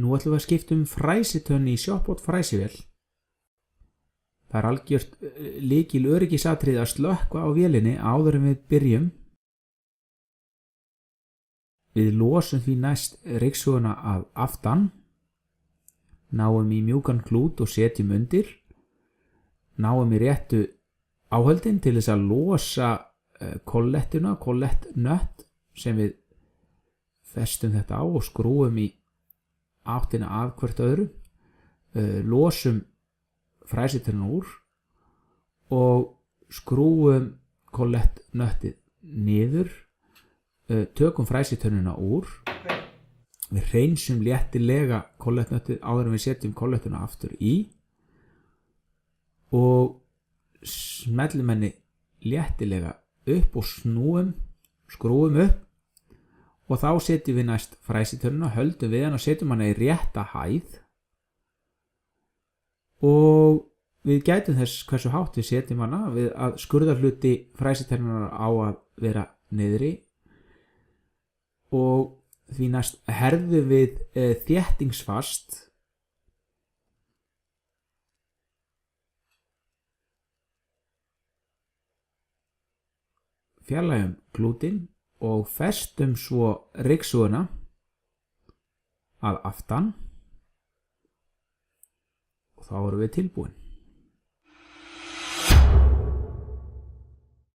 Nú ætlum við að skipta fræsitönn í Shopbot fræsivél. Það algjört lykil öryggisatriði að slökkva á vélinni áður en við byrjum. Við losum því næst ryksugguna að aftan, náum í mjúkan klút og setjum undir, náum í réttu áhöldin til þess að losa kollettnött sem við festum þetta á og skrúum í áttina að hvert öðru, losum fræsitönn úr og skrúum kollettnöttið niður, tökum fræsitönnuna úr, við hreinsum léttilega kollettnöttið áður en við setjum kollettuna aftur í og smellum henni léttilega upp og skrúum upp og þá setjum við næst fræsitönnuna, höldum við hann og setjum hana í rétta hæð og við gætum þess hversu hátt við setjum hana við að skurðarhluti fræsitönnunnar á að vera niðri og því næst herðum við þéttingsfast fjarlægjum klútinn og festum svo ryksugguna að aftan og þá erum við tilbúin.